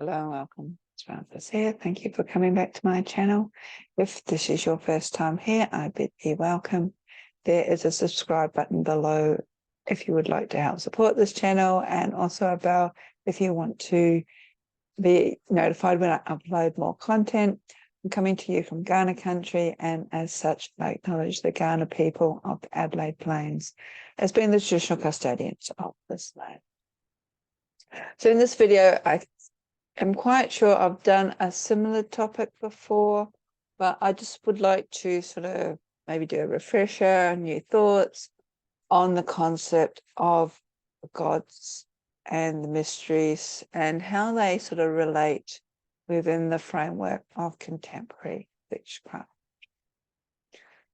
Hello and welcome. It's Francis here. Thank you for coming back to my channel. If this is your first time here, I bid thee welcome. There is a subscribe button below if you would like to help support this channel, and also a bell if you want to be notified when I upload more content. I'm coming to you from Ghana country, and as such, I acknowledge the Ghana people of the Adelaide Plains as being the traditional custodians of this land. So in this video, I'm quite sure I've done a similar topic before, but I just would like to sort of maybe do a refresher, new thoughts on the concept of the gods and the mysteries and how they sort of relate within the framework of contemporary witchcraft.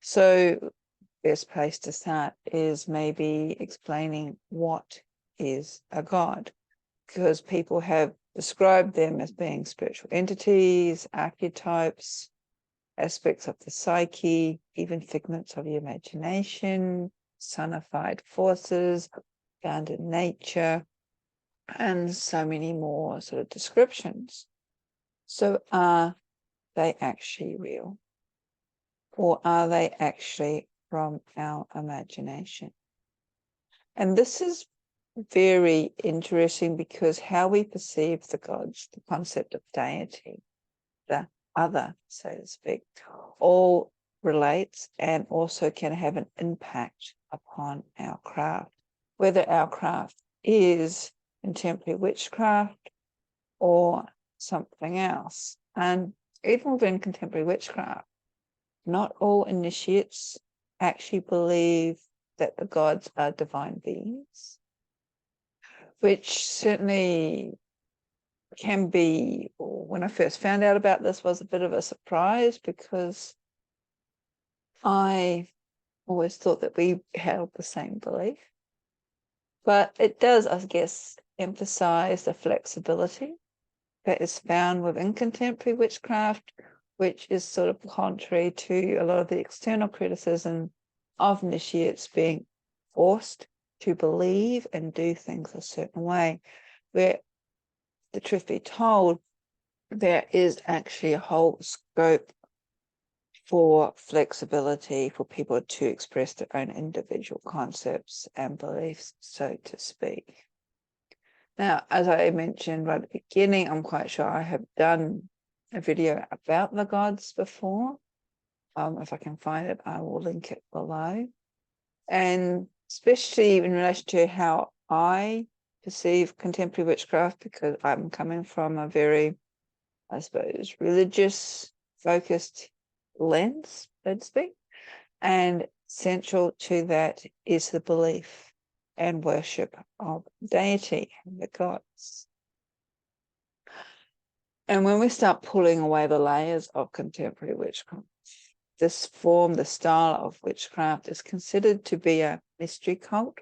So best place to start is maybe explaining what is a god, because people have described them as being spiritual entities, archetypes, aspects of the psyche, even figments of your imagination, personified forces, found in nature, and so many more sort of descriptions. So are they actually real? Or are they actually from our imagination? And this is very interesting because how we perceive the gods, the concept of deity, the other, so to speak, all relates and also can have an impact upon our craft, whether our craft is contemporary witchcraft or something else. And even within contemporary witchcraft, not all initiates actually believe that the gods are divine beings, which certainly can be, when I first found out about this, was a bit of a surprise, because I always thought that we held the same belief. But it does, I guess, emphasize the flexibility that is found within contemporary witchcraft, which is sort of contrary to a lot of the external criticism of initiates being forced to believe and do things a certain way, where, the truth be told, there is actually a whole scope for flexibility for people to express their own individual concepts and beliefs, so to speak. Now, as I mentioned right at the beginning, I'm quite sure I have done a video about the gods before. If I can find it, I will link it below. And especially in relation to how I perceive contemporary witchcraft, because I'm coming from a very, I suppose, religious focused lens, so to speak. And central to that is the belief and worship of deity, the gods. And when we start pulling away the layers of contemporary witchcraft, this form, the style of witchcraft, is considered to be a mystery cult,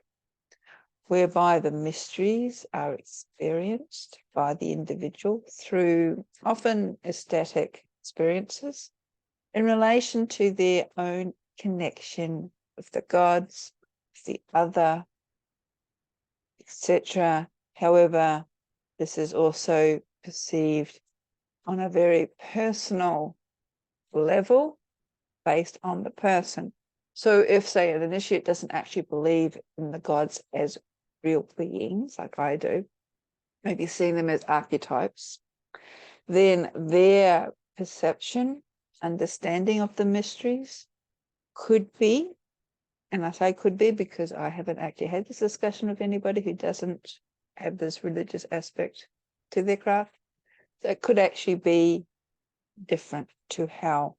whereby the mysteries are experienced by the individual through often ecstatic experiences in relation to their own connection with the gods, the other, etc. However, this is also perceived on a very personal level based on the person. So if, say, an initiate doesn't actually believe in the gods as real beings, like I do, maybe seeing them as archetypes, then their perception, understanding of the mysteries could be, and I say could be because I haven't actually had this discussion with anybody who doesn't have this religious aspect to their craft, so it could actually be different to how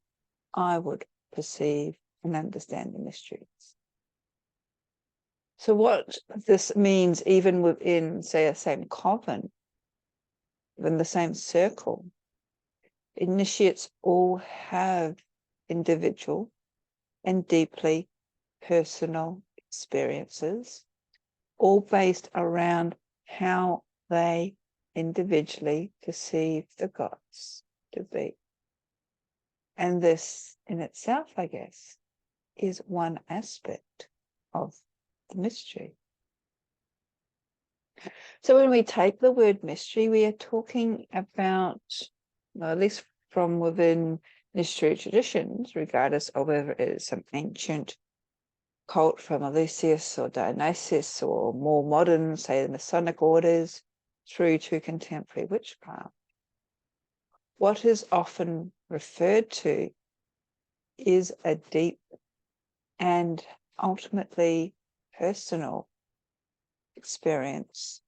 I would perceive and understand the mysteries. So what this means, even within, say, a same coven, within the same circle, initiates all have individual and deeply personal experiences, all based around how they individually perceive the gods to be. And this in itself, I guess, is one aspect of the mystery. So when we take the word mystery, we are talking about, well, at least from within mystery traditions, regardless of whether it is some ancient cult from Eleusis or Dionysus, or more modern, say the Masonic orders, through to contemporary witchcraft. What is often referred to is a deep and ultimately personal experience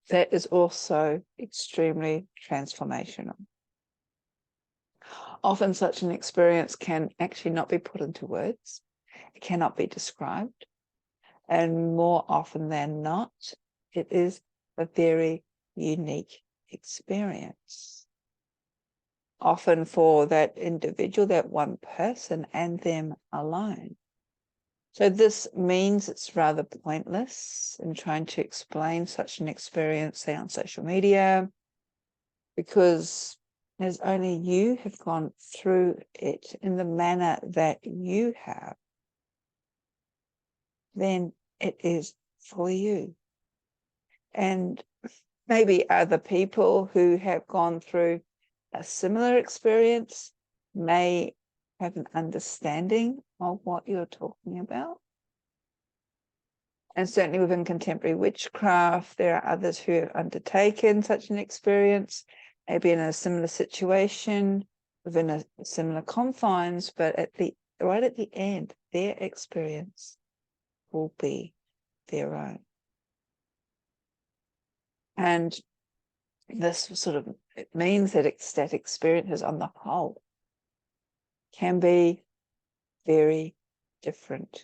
that is also extremely transformational. Often such an experience can actually not be put into words. It cannot be described. And more often than not, it is a very unique experience. Often for that individual, that one person, and them alone. So this means it's rather pointless in trying to explain such an experience, say, on social media, because as only you have gone through it in the manner that you have, then it is for you. And maybe other people who have gone through a similar experience may have an understanding of what you're talking about. And certainly within contemporary witchcraft, there are others who have undertaken such an experience, maybe in a similar situation, within a similar confines, but right at the end, their experience will be their own. And this it means that that experiences on the whole can be very different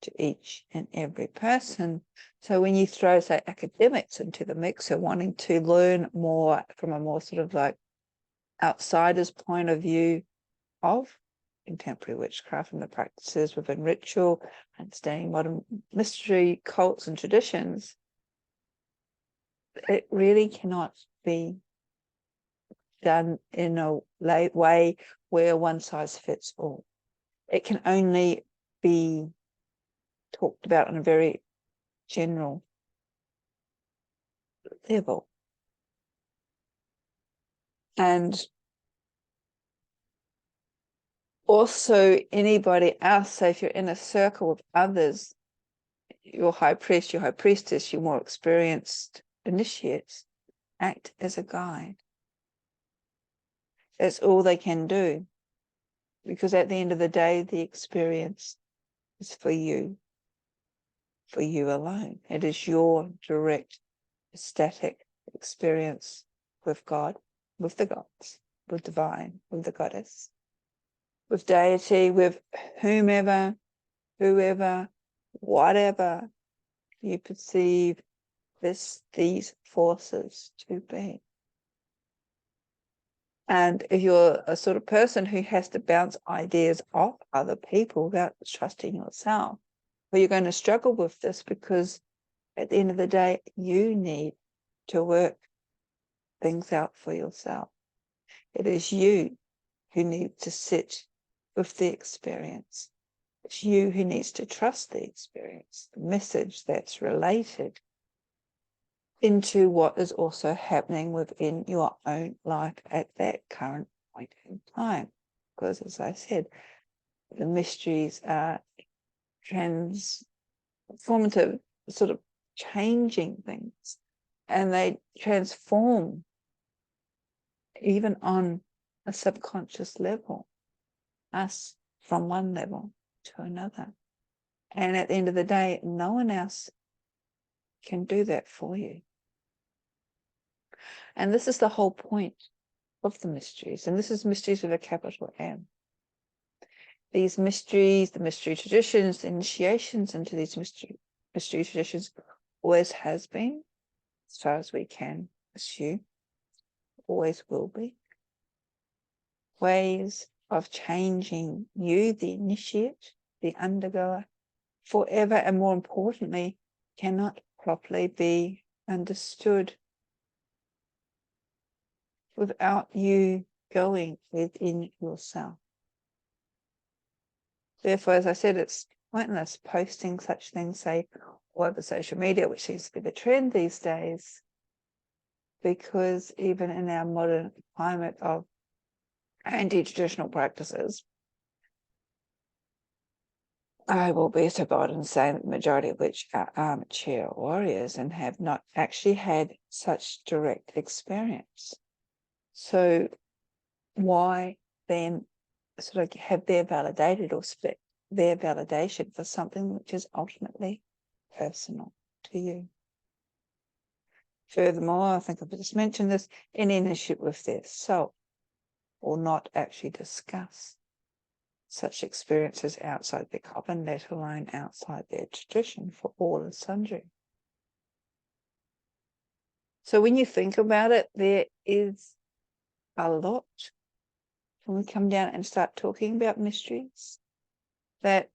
to each and every person. So when you throw, say, academics into the mix, or wanting to learn more from a more outsider's point of view of contemporary witchcraft and the practices within ritual, understanding modern mystery, cults and traditions, it really cannot be done in a way where one size fits all. It can only be talked about on a very general level. And also anybody else, so if you're in a circle of others, your high priest, your high priestess, your more experienced initiates, act as a guide. That's all they can do, because at the end of the day, the experience is for you alone. It is your direct, ecstatic experience with God, with the gods, with divine, with the goddess, with deity, with whomever, whoever, whatever you perceive these forces to be. And if you're a sort of person who has to bounce ideas off other people without trusting yourself, well, you're going to struggle with this, because at the end of the day, you need to work things out for yourself. It is you who need to sit with the experience. It's you who needs to trust the experience, the message that's related into what is also happening within your own life at that current point in time. Because, as I said, the mysteries are transformative, changing things, and they transform even on a subconscious level, us from one level to another. And at the end of the day, no one else can do that for you. And this is the whole point of the mysteries. And this is mysteries with a capital M. These mysteries, the mystery traditions, the initiations into these mystery traditions always has been, as far as we can assume, always will be, ways of changing you, the initiate, the undergoer, forever, and more importantly, cannot properly be understood without you going within yourself. Therefore, as I said, it's pointless posting such things, say, all over social media, which seems to be the trend these days, because even in our modern climate of anti-traditional practices, I will be so bold in saying that the majority of which are armchair warriors and have not actually had such direct experience. So why then sort of have their validated or spec their validation for something which is ultimately personal to you? Furthermore, I think I've just mentioned this, any issue with their soul will not actually discuss such experiences outside their coven, let alone outside their tradition, for all and sundry. So when you think about it, there is a lot when we come down and start talking about mysteries that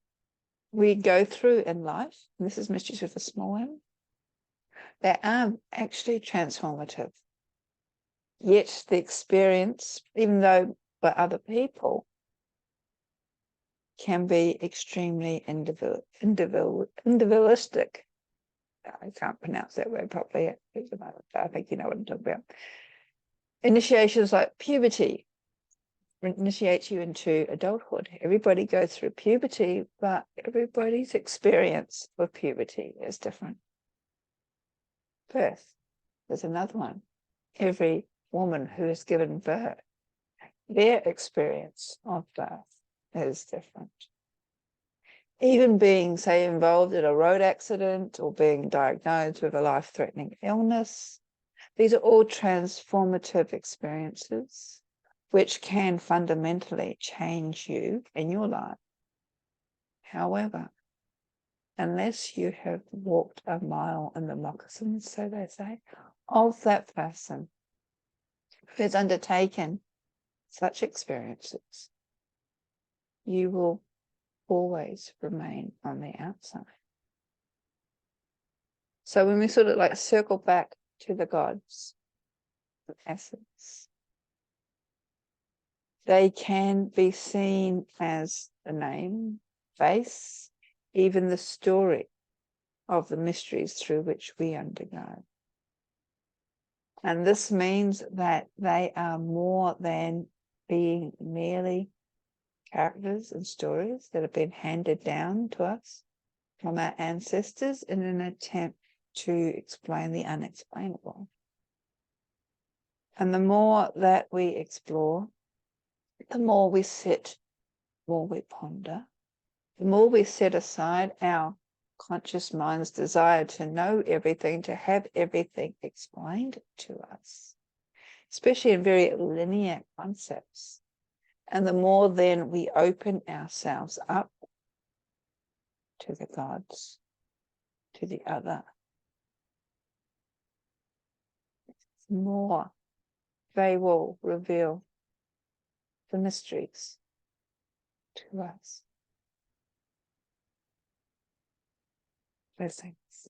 we go through in life, and this is mysteries with a small m, that are actually transformative. Yet the experience, even though by other people, can be extremely individualistic. I can't pronounce that word properly at the moment, but I think you know what I'm talking about. Initiations like puberty initiate you into adulthood. Everybody goes through puberty, but everybody's experience with puberty is different. Birth, there's another one. Every woman who has given birth, their experience of birth is different. Even being, say, involved in a road accident or being diagnosed with a life-threatening illness, these are all transformative experiences which can fundamentally change you in your life. However, unless you have walked a mile in the moccasins, so they say, of that person who has undertaken such experiences, you will always remain on the outside. So when we sort of like circle back to the gods of essence, they can be seen as the name, face, even the story of the mysteries through which we undergo. And this means that they are more than being merely characters and stories that have been handed down to us from our ancestors in an attempt to explain the unexplainable. And the more that we explore, the more we sit, the more we ponder, the more we set aside our conscious mind's desire to know everything, to have everything explained to us, especially in very linear concepts. And the more then we open ourselves up to the gods, to the other, the more they will reveal the mysteries to us. Blessings.